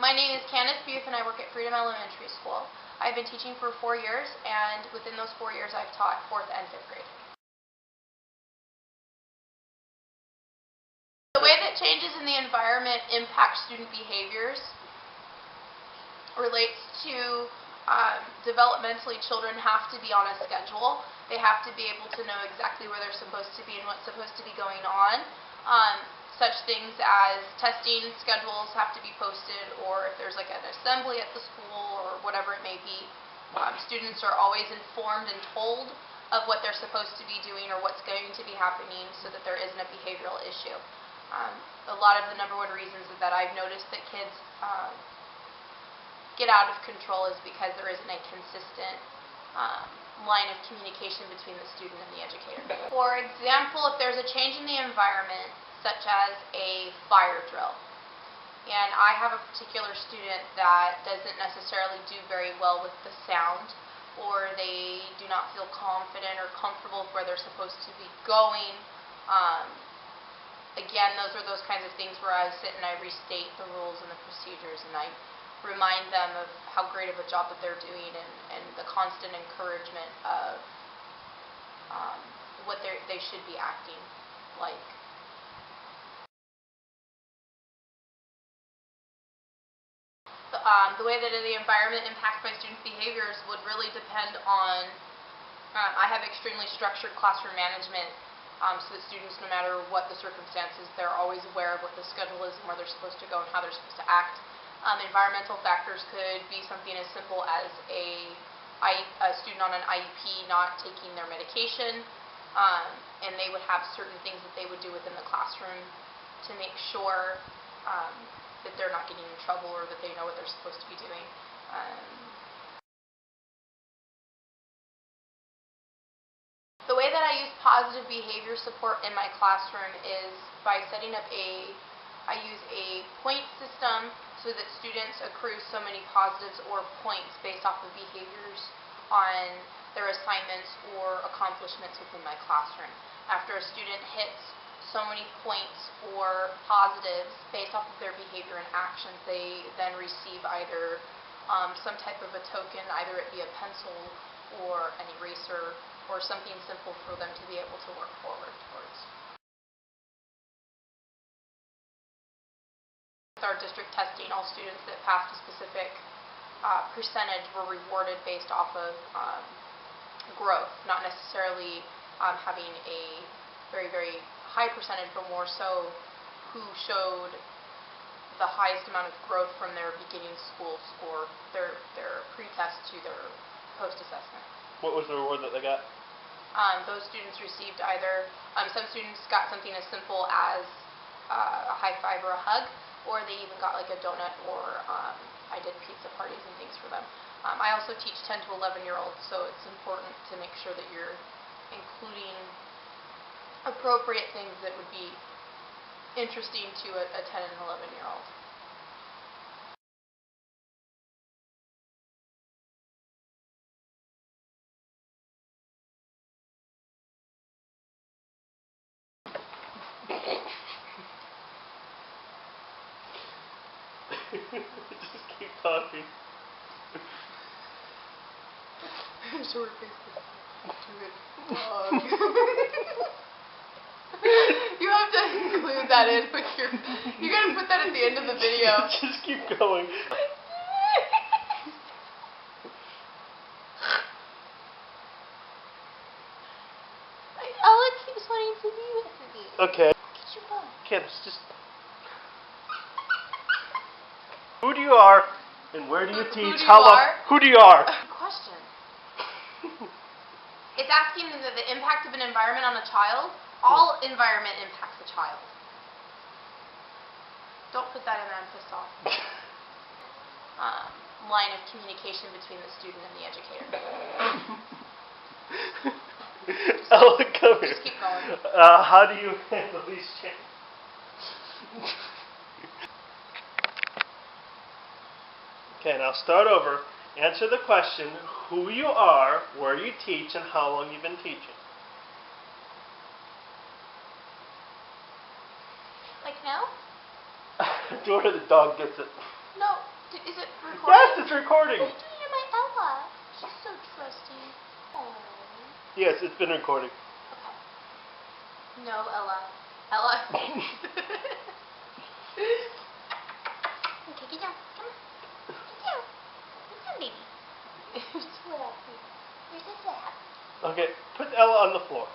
My name is Candace Booth and I work at Freedom Elementary School. I've been teaching for 4 years, and within those 4 years I've taught 4th and 5th grade. The way that changes in the environment impact student behaviors relates to developmentally, children have to be on a schedule. They have to be able to know exactly where they're supposed to be and what's supposed to be going on. Such things as testing schedules have to be posted, or if there's like an assembly at the school or whatever it may be, students are always informed and told of what they're supposed to be doing or what's going to be happening so that there isn't a behavioral issue. A lot of the number one reasons that I've noticed that kids get out of control is because there isn't a consistent line of communication between the student and the educator. For example, if there's a change in the environment, such as a fire drill, and I have a particular student that doesn't necessarily do very well with the sound, or they do not feel confident or comfortable where they're supposed to be going. Again, those are those kinds of things where I sit and I restate the rules and the procedures, and I remind them of how great of a job that they're doing, and the constant encouragement of what they should be acting like. The way that the environment impacts my students' behaviors would really depend on, I have extremely structured classroom management, so that students, no matter what the circumstances, they're always aware of what the schedule is and where they're supposed to go and how they're supposed to act. Environmental factors could be something as simple as a student on an IEP not taking their medication, and they would have certain things that they would do within the classroom to make sure that they're not getting in trouble or that they know what they're supposed to be doing. The way that I use positive behavior support in my classroom is by setting up I use a point system so that students accrue so many positives or points based off of behaviors on their assignments or accomplishments within my classroom. After a student hits so many points or positives based off of their behavior and actions, they then receive either some type of a token, either it be a pencil or an eraser or something simple for them to be able to work forward towards. With our district testing, all students that passed a specific percentage were rewarded based off of growth, not necessarily having a very, very high percentage, but more so who showed the highest amount of growth from their beginning school score, their pre-test to their post-assessment. What was the reward that they got? Those students received either, some students got something as simple as a high five or a hug, or they even got like a donut, or I did pizza parties and things for them. I also teach 10 to 11-year-olds, so it's important to make sure that you're including appropriate things that would be interesting to a 10 and 11-year-old. Just keep talking. Short dog. You have to include that in with you gotta put that at the end of the video. Just keep going. Ella keeps wanting to be with me. Okay. Get your phone. Kids, just... Who do you are, and where do you teach? How long? Who do you are? Question. It's asking the impact of an environment on a child. All environment impacts a child. Don't put that in there, I'm pissed off. Line of communication between the student and the educator. Ella, come here. Just keep going. How do you handle these changes? Okay, now start over. Answer the question, who you are, where you teach, and how long you've been teaching. Like now? Do where the dog gets it. No. Is it recording? Yes, it's recording. What are you doing to my Ella? She's so trusty. Aww. Yes, it's been recording. Okay. No, Ella. Ella. Okay, get down. Come on. Get down. Get down, baby. You're so happy. You're so happy. Okay, put Ella on the floor.